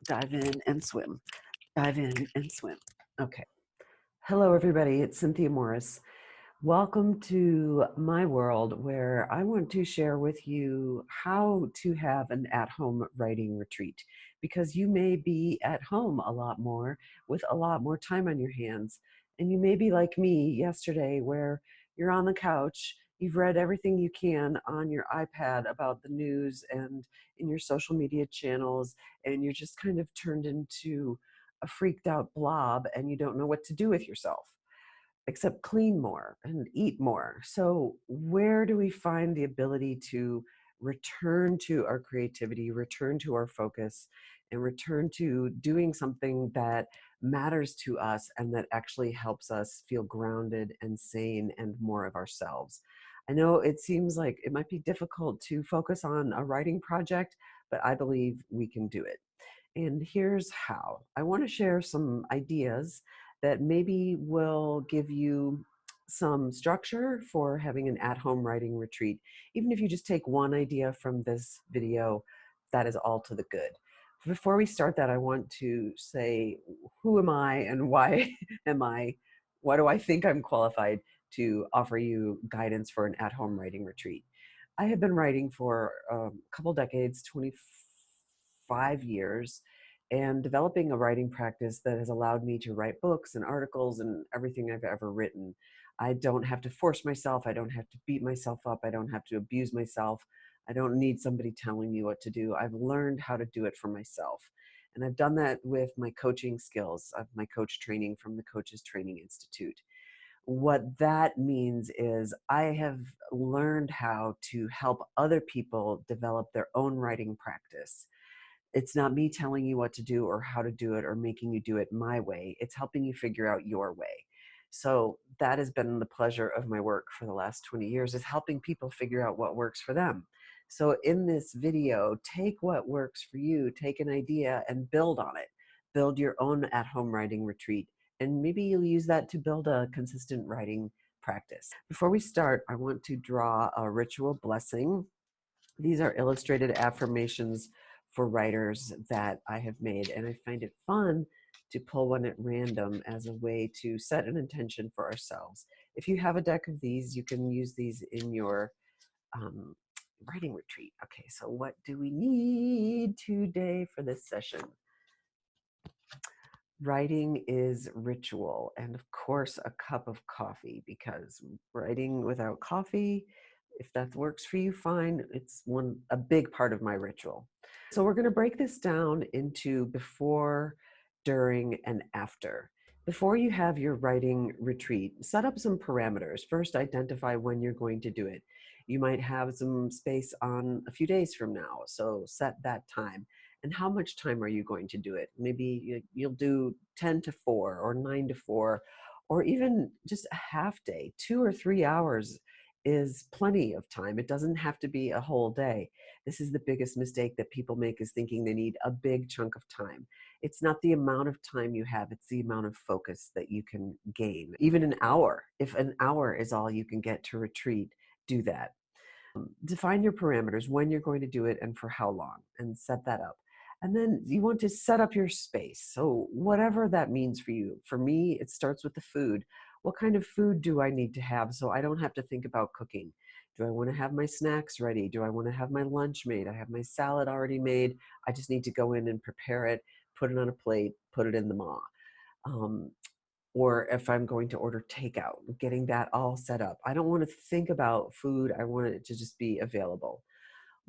Dive in and swim. Dive in and swim. Okay. Hello, everybody. It's Cynthia Morris. Welcome to my world where I want to share with you how to have an at-home writing retreat, because you may be at home a lot more with a lot more time on your hands. And you may be like me yesterday, where you're on the couch, you've read everything you can on your iPad about the news and in your social media channels, and you're just kind of turned into a freaked out blob and you don't know what to do with yourself except clean more and eat more. So where do we find the ability to return to our creativity, return to our focus, and return to doing something that matters to us and that actually helps us feel grounded and sane and more of ourselves? I know it seems like it might be difficult to focus on a writing project, but I believe we can do it. And here's how. I want to share some ideas that maybe will give you some structure for having an at-home writing retreat. Even if you just take one idea from this video, that is all to the good. Before we start that, I want to say, who am I and why why do I think I'm qualified to offer you guidance for an at-home writing retreat? I have been writing for a couple decades, 25 years, and developing a writing practice that has allowed me to write books and articles and everything I've ever written. I don't have to force myself. I don't have to beat myself up. I don't have to abuse myself. I don't need somebody telling me what to do. I've learned how to do it for myself. And I've done that with my coaching skills, of my coach training from the Coaches Training Institute. What that means is I have learned how to help other people develop their own writing practice. It's not me telling you what to do or how to do it or making you do it my way. It's helping you figure out your way. So that has been the pleasure of my work for the last 20 years, is helping people figure out what works for them. So in this video, take what works for you, take an idea and build on it. Build your own at-home writing retreat. And maybe you'll use that to build a consistent writing practice. Before we start, I want to draw a ritual blessing. These are illustrated affirmations for writers that I have made, and I find it fun to pull one at random as a way to set an intention for ourselves. If you have a deck of these, you can use these in your writing retreat. Okay, so what do we need today for this session? Writing is ritual, and of course a cup of coffee, because writing without coffee, if that works for you, fine. It's a big part of my ritual. So we're going to break this down into before, during, and after. Before you have your writing retreat, set up some parameters. First, identify when you're going to do it. You might have some space on a few days from now, so set that time. And how much time are you going to do it? Maybe you'll do 10 to 4 or 9 to 4, or even just a half day. 2 or 3 hours is plenty of time. It doesn't have to be a whole day. This is the biggest mistake that people make, is thinking they need a big chunk of time. It's not the amount of time you have, it's the amount of focus that you can gain. Even an hour, if an hour is all you can get to retreat, do that. Define your parameters, when you're going to do it and for how long, and set that up. And then you want to set up your space. So whatever that means for you. For me, it starts with the food. What kind of food do I need to have so I don't have to think about cooking? Do I want to have my snacks ready? Do I want to have my lunch made? I have my salad already made. I just need to go in and prepare it, put it on a plate, put it in the maw. Or if I'm going to order takeout, getting that all set up. I don't want to think about food. I want it to just be available.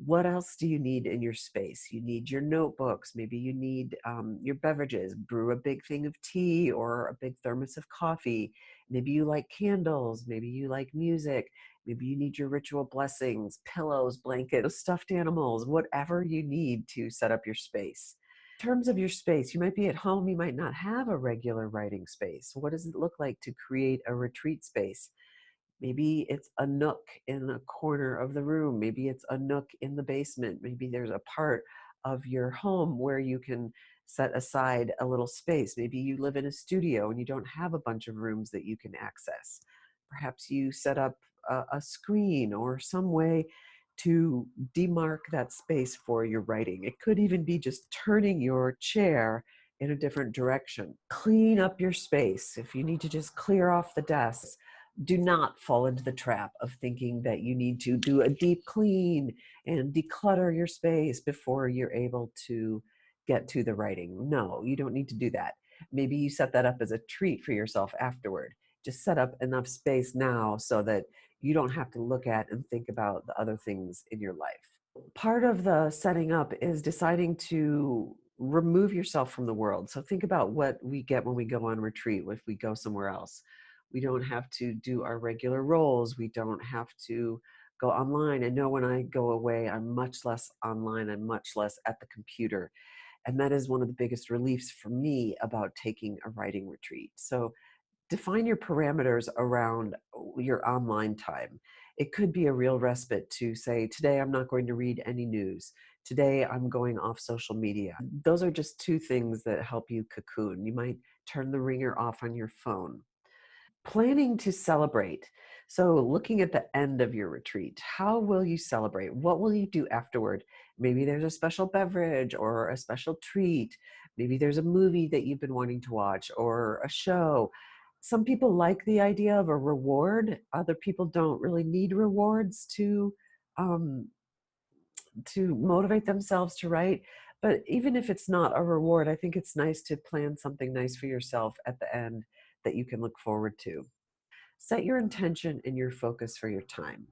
What else do you need in your space? You need your notebooks. Maybe you need your beverages. Brew a big thing of tea or a big thermos of coffee. Maybe you like candles. Maybe you like music. Maybe you need your ritual blessings, pillows, blankets, stuffed animals, whatever you need to set up your space. In terms of your space, you might be at home, you might not have a regular writing space. What does it look like to create a retreat space? Maybe it's a nook in a corner of the room. Maybe it's a nook in the basement. Maybe there's a part of your home where you can set aside a little space. Maybe you live in a studio and you don't have a bunch of rooms that you can access. Perhaps you set up a screen or some way to demark that space for your writing. It could even be just turning your chair in a different direction. Clean up your space. If you need to just clear off the desks, do not fall into the trap of thinking that you need to do a deep clean and declutter your space before you're able to get to the writing. No, you don't need to do that. Maybe you set that up as a treat for yourself afterward. Just set up enough space now so that you don't have to look at and think about the other things in your life. Part of the setting up is deciding to remove yourself from the world. So think about what we get when we go on retreat, if we go somewhere else. We don't have to do our regular roles. We don't have to go online. I know when I go away, I'm much less online. I'm much less at the computer. And that is one of the biggest reliefs for me about taking a writing retreat. So define your parameters around your online time. It could be a real respite to say, today I'm not going to read any news. Today I'm going off social media. Those are just two things that help you cocoon. You might turn the ringer off on your phone. Planning to celebrate. So, looking at the end of your retreat, how will you celebrate? What will you do afterward? Maybe there's a special beverage or a special treat. Maybe there's a movie that you've been wanting to watch or a show. Some people like the idea of a reward. Other people don't really need rewards um, to motivate themselves to write. But even if it's not a reward, I think it's nice to plan something nice for yourself at the end that you can look forward to. Set your intention and your focus for your time.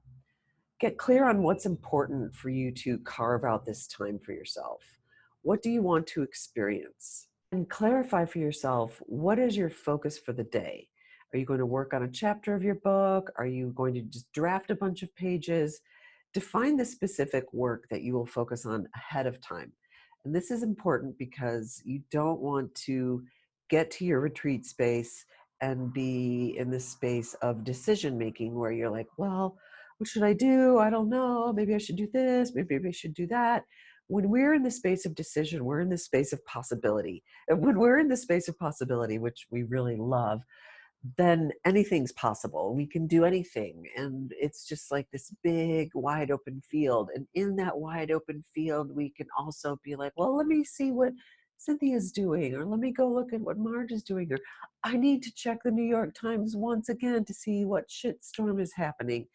Get clear on what's important for you to carve out this time for yourself. What do you want to experience? And clarify for yourself, what is your focus for the day? Are you going to work on a chapter of your book? Are you going to just draft a bunch of pages? Define the specific work that you will focus on ahead of time. And this is important because you don't want to get to your retreat space and be in this space of decision making where you're like, well, what should I do? I don't know. Maybe I should do this. Maybe I should do that. When we're in the space of decision, we're in the space of possibility. And when we're in the space of possibility, which we really love, then anything's possible. We can do anything. And it's just like this big, wide open field. And in that wide open field, we can also be like, well, let me see what Cynthia's doing, or let me go look at what Marge is doing, or I need to check the New York Times once again to see what shitstorm is happening.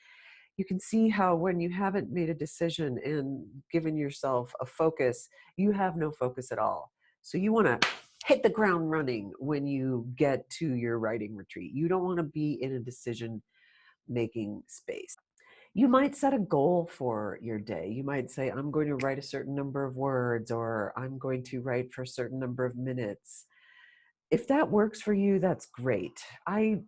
You can see how when you haven't made a decision and given yourself a focus, you have no focus at all. So you want to hit the ground running when you get to your writing retreat. You don't want to be in a decision making space. You might set a goal for your day. You might say, I'm going to write a certain number of words, or I'm going to write for a certain number of minutes. If that works for you, that's great. I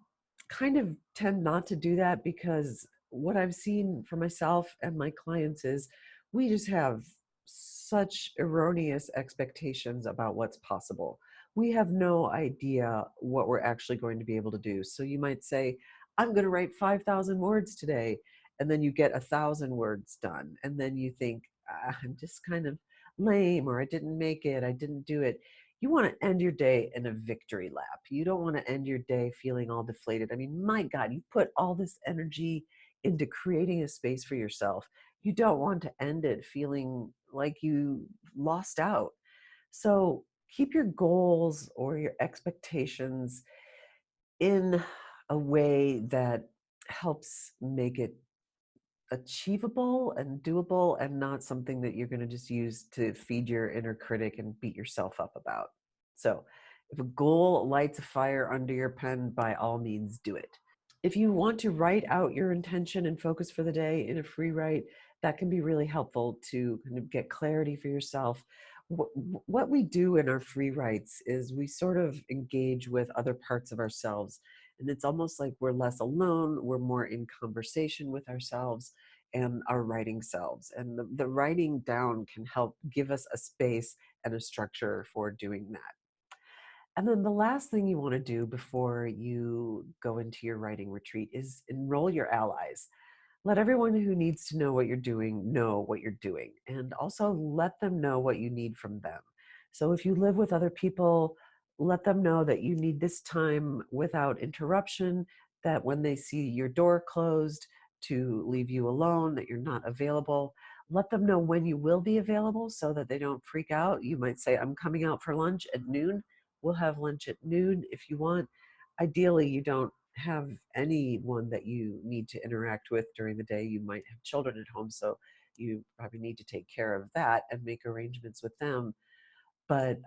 kind of tend not to do that because what I've seen for myself and my clients is we just have such erroneous expectations about what's possible. We have no idea what we're actually going to be able to do. So you might say, I'm going to write 5,000 words today. And then you get 1,000 words done. And then you think, I'm just kind of lame, or I didn't make it, I didn't do it. You want to end your day in a victory lap. You don't want to end your day feeling all deflated. I mean, my God, you put all this energy into creating a space for yourself. You don't want to end it feeling like you lost out. So keep your goals or your expectations in a way that helps make it achievable and doable, and not something that you're going to just use to feed your inner critic and beat yourself up about. So if a goal lights a fire under your pen, by all means do it. If you want to write out your intention and focus for the day in a free write, that can be really helpful to kind of get clarity for yourself. What we do in our free writes is we sort of engage with other parts of ourselves. And it's almost like we're less alone, we're more in conversation with ourselves and our writing selves. And the writing down can help give us a space and a structure for doing that. And then the last thing you want to do before you go into your writing retreat is enroll your allies. Let everyone who needs to know what you're doing know what you're doing, and also let them know what you need from them. So if you live with other people, let them know that you need this time without interruption, that when they see your door closed, to leave you alone, that you're not available. Let them know when you will be available so that they don't freak out. You might say, I'm coming out for lunch at noon. We'll have lunch at noon if you want. Ideally, you don't have anyone that you need to interact with during the day. You might have children at home, so you probably need to take care of that and make arrangements with them. But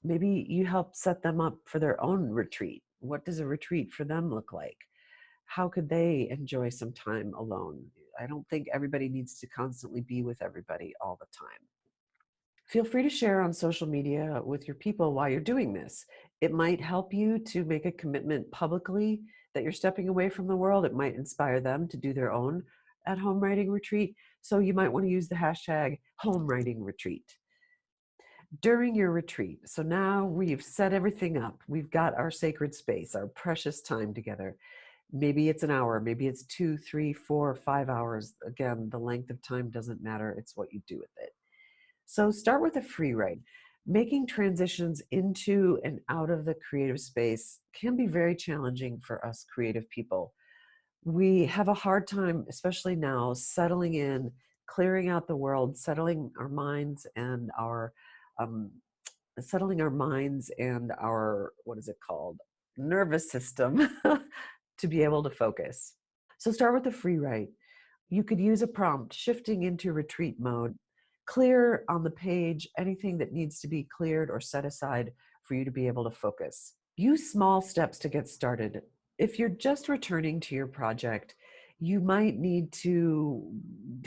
maybe you help set them up for their own retreat. What does a retreat for them look like? How could they enjoy some time alone? I don't think everybody needs to constantly be with everybody all the time. Feel free to share on social media with your people while you're doing this. It might help you to make a commitment publicly that you're stepping away from the world. It might inspire them to do their own at home writing retreat. So you might want to use the hashtag home writing retreat during your retreat. So now we've set everything up. We've got our sacred space, our precious time together. Maybe it's an hour, maybe it's 2, 3, 4, 5 hours. Again, the length of time doesn't matter. It's what you do with it. So start with a free write. Making transitions into and out of the creative space can be very challenging for us creative people. We have a hard time, especially now, settling in, clearing out the world, um, settling our minds and our, what is it called, nervous system to be able to focus. So start with a free write. You could use a prompt, shifting into retreat mode. Clear on the page anything that needs to be cleared or set aside for you to be able to focus. Use small steps to get started. If you're just returning to your project, you might need to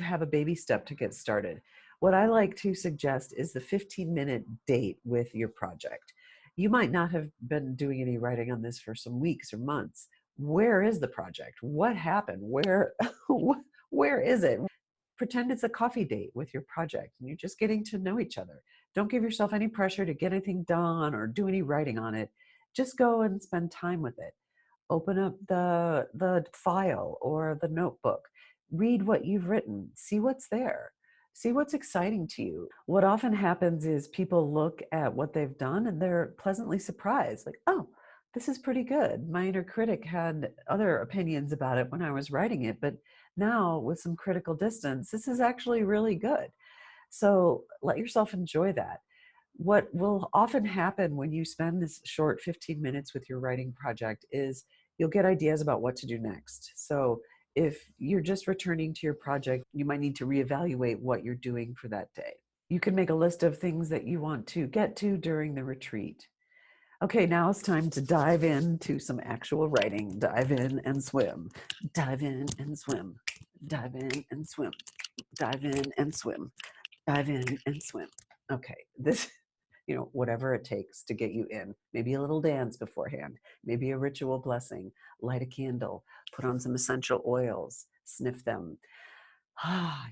have a baby step to get started. What I like to suggest is the 15-minute date with your project. You might not have been doing any writing on this for some weeks or months. Where is the project? What happened? Where is it? Pretend it's a coffee date with your project and you're just getting to know each other. Don't give yourself any pressure to get anything done or do any writing on it. Just go and spend time with it. Open up the file or the notebook. Read what you've written. See what's there. See what's exciting to you. What often happens is people look at what they've done and they're pleasantly surprised. Like, oh, this is pretty good. My inner critic had other opinions about it when I was writing it, but now with some critical distance, this is actually really good. So let yourself enjoy that. What will often happen when you spend this short 15 minutes with your writing project is you'll get ideas about what to do next. So if you're just returning to your project, you might need to reevaluate what you're doing for that day. You can make a list of things that you want to get to during the retreat. Okay, now it's time to dive into some actual writing. Dive in and swim. Dive in and swim. Dive in and swim. Dive in and swim. Dive in and swim. Okay, this, whatever it takes to get you in. Maybe a little dance beforehand, maybe a ritual blessing, light a candle, put on some essential oils, sniff them.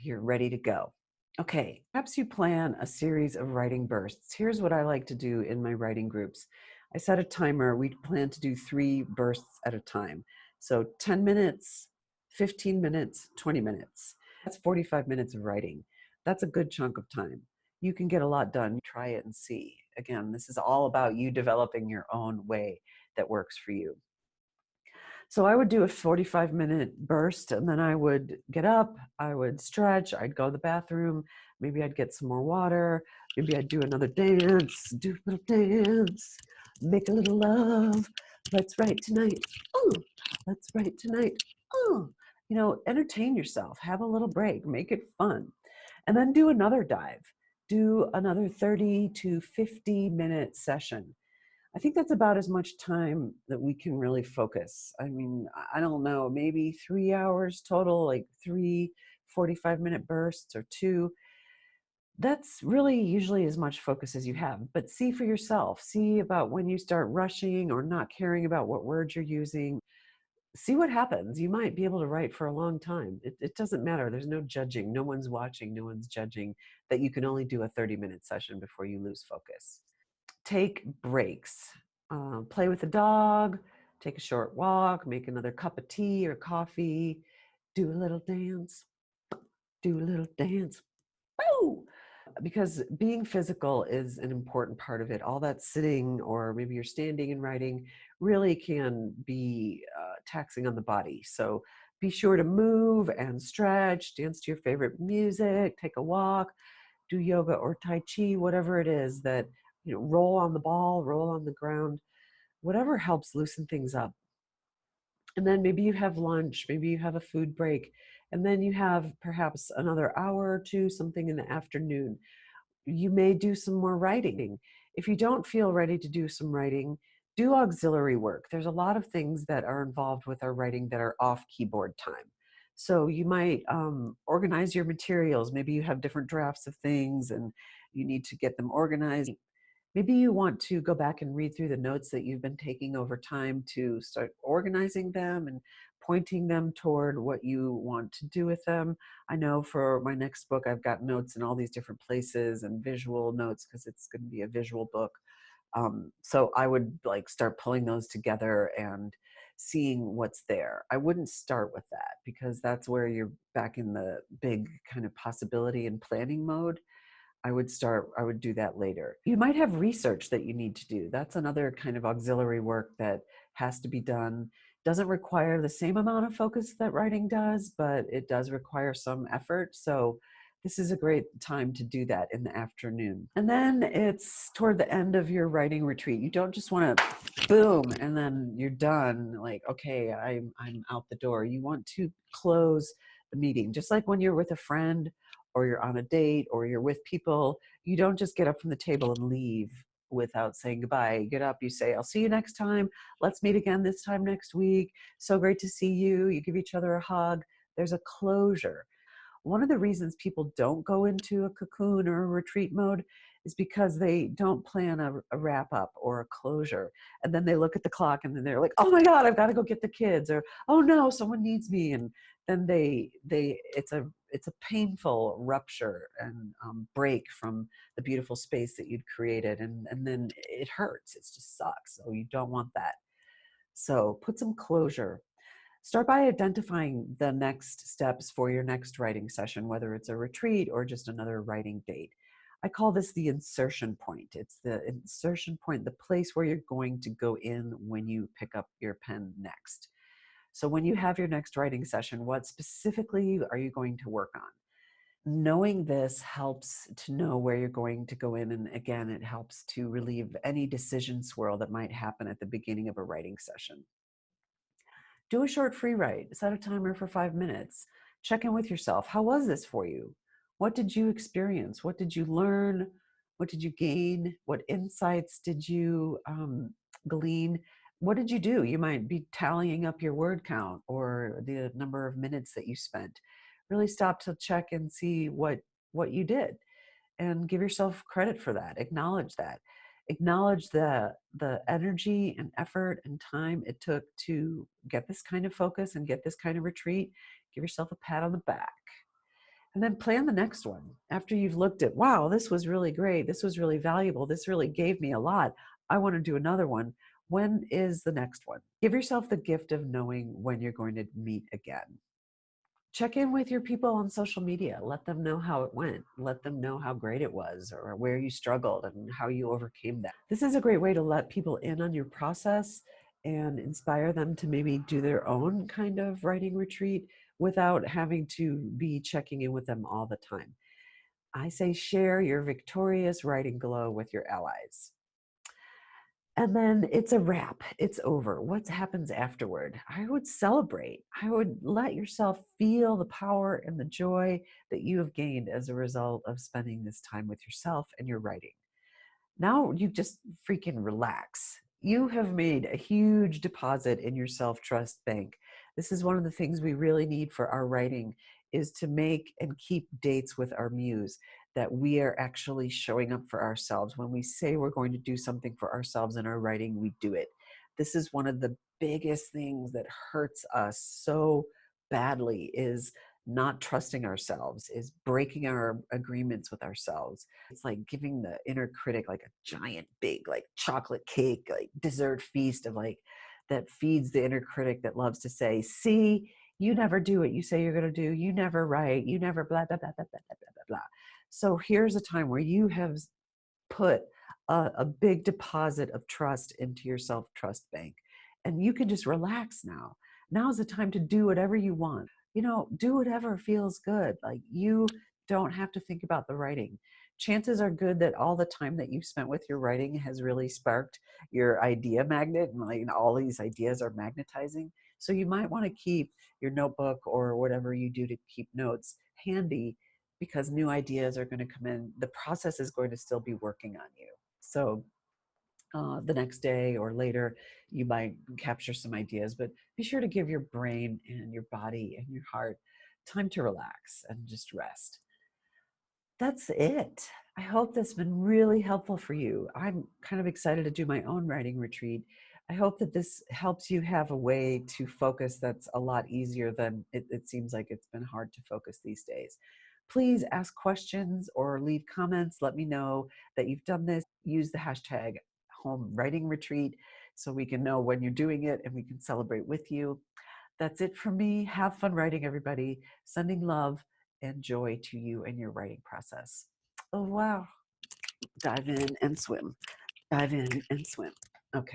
You're ready to go. Okay, perhaps you plan a series of writing bursts. Here's what I like to do in my writing groups. I set a timer. We plan to do 3 bursts at a time. So 10 minutes, 15 minutes, 20 minutes. That's 45 minutes of writing. That's a good chunk of time. You can get a lot done. Try it and see. Again, this is all about you developing your own way that works for you. So I would do a 45-minute burst and then I would get up, I would stretch, I'd go to the bathroom, maybe I'd get some more water, maybe I'd do another dance, do a little dance, make a little love. Let's write tonight. Oh, let's write tonight. Oh, entertain yourself, have a little break, make it fun. And then do another dive. Do another 30 to 50-minute session. I think that's about as much time that we can really focus. I mean, I don't know, maybe 3 hours total, like 3 45-minute bursts or 2. That's really usually as much focus as you have. But see for yourself. See about when you start rushing or not caring about what words you're using. See what happens. You might be able to write for a long time. It doesn't matter. There's no judging. No one's watching. No one's judging that you can only do a 30-minute session before you lose focus. Take breaks. Play with the dog, take a short walk, make another cup of tea or coffee, do a little dance, do a little dance. Woo! Because being physical is an important part of it. All that sitting or maybe you're standing and writing really can be taxing on the body. So Be sure to move and stretch, dance to your favorite music, take a walk, do yoga or Tai Chi, whatever it is that, roll on the ball, roll on the ground, whatever helps loosen things up. And then maybe you have lunch, maybe you have a food break, and then you have perhaps another hour or two, something in the afternoon. You may do some more writing. If you don't feel ready to do some writing, do auxiliary work. There's a lot of things that are involved with our writing that are off keyboard time. So you might organize your materials. Maybe you have different drafts of things and you need to get them organized. Maybe you want to go back and read through the notes that you've been taking over time to start organizing them and pointing them toward what you want to do with them. I know for my next book, I've got notes in all these different places and visual notes because it's going to be a visual book. So I would like start pulling those together and seeing what's there. I wouldn't start with that because that's where you're back in the big kind of possibility and planning mode. I would do that later. You might have research that you need to do. That's another kind of auxiliary work that has to be done. Doesn't require the same amount of focus that writing does, but it does require some effort. So this is a great time to do that in the afternoon. And then it's toward the end of your writing retreat. You don't just want to boom and then you're done. Like, okay, I'm out the door. You want to close the meeting, just like when you're with a friend or you're on a date or you're with people. You don't just get up from the table and leave without saying goodbye. You get up, you say, I'll see you next time. Let's meet again this time next week. So great to see you. You give each other a hug. There's a closure. One of the reasons people don't go into a cocoon or a retreat mode is because they don't plan a wrap up or a closure. And then they look at the clock and then they're like, oh my God, I've got to go get the kids, or, oh no, someone needs me. And then it's a painful rupture and break from the beautiful space that you'd created. And then it hurts. It just sucks. So you don't want that. So put some closure. Start by identifying the next steps for your next writing session, whether it's a retreat or just another writing date. I call this the insertion point. It's the insertion point, the place where you're going to go in when you pick up your pen next. So when you have your next writing session, what specifically are you going to work on? Knowing this helps to know where you're going to go in. And again, it helps to relieve any decision swirl that might happen at the beginning of a writing session. Do a short free write. Set a timer for 5 minutes. Check in with yourself. How was this for you? What did you experience? What did you learn? What did you gain? What insights did you glean? What did you do? You might be tallying up your word count or the number of minutes that you spent. Really stop to check and see what you did and give yourself credit for that. Acknowledge that. Acknowledge the energy and effort and time it took to get this kind of focus and get this kind of retreat. Give yourself a pat on the back. And then plan the next one. After you've looked at, wow, this was really great. This was really valuable. This really gave me a lot. I want to do another one. When is the next one? Give yourself the gift of knowing when you're going to meet again. Check in with your people on social media. Let them know how it went. Let them know how great it was or where you struggled and how you overcame that. This is a great way to let people in on your process and inspire them to maybe do their own kind of writing retreat without having to be checking in with them all the time. I say share your victorious writing glow with your allies. And then it's a wrap. It's over. What happens afterward? I would celebrate. I would let yourself feel the power and the joy that you have gained as a result of spending this time with yourself and your writing. Now you just freaking relax. You have made a huge deposit in your self-trust bank. This is one of the things we really need for our writing, is to make and keep dates with our muse, that we are actually showing up for ourselves. When we say we're going to do something for ourselves in our writing, we do it. This is one of the biggest things that hurts us so badly, is not trusting ourselves, is breaking our agreements with ourselves. It's like giving the inner critic like a giant big like chocolate cake like dessert feast of like that feeds the inner critic that loves to say, see, you never do what you say you're going to do, you never write, you never blah blah blah blah blah blah blah blah. So here's a time where you have put a big deposit of trust into your self-trust bank, and you can just relax now. Now's the time to do whatever you want. Do whatever feels good. Like, you don't have to think about the writing. Chances are good that all the time that you've spent with your writing has really sparked your idea magnet, and like all these ideas are magnetizing. So you might want to keep your notebook or whatever you do to keep notes handy, because new ideas are going to come in. The process is going to still be working on you. So the next day or later, you might capture some ideas, but be sure to give your brain and your body and your heart time to relax and just rest. That's it. I hope that's been really helpful for you. I'm kind of excited to do my own writing retreat. I hope that this helps you have a way to focus that's a lot easier than it seems like it's been hard to focus these days. Please ask questions or leave comments. Let me know that you've done this. Use the hashtag home writing retreat so we can know when you're doing it and we can celebrate with you. That's it for me. Have fun writing, everybody. Sending love and joy to you and your writing process. Oh, wow. Dive in and swim. Dive in and swim. Okay.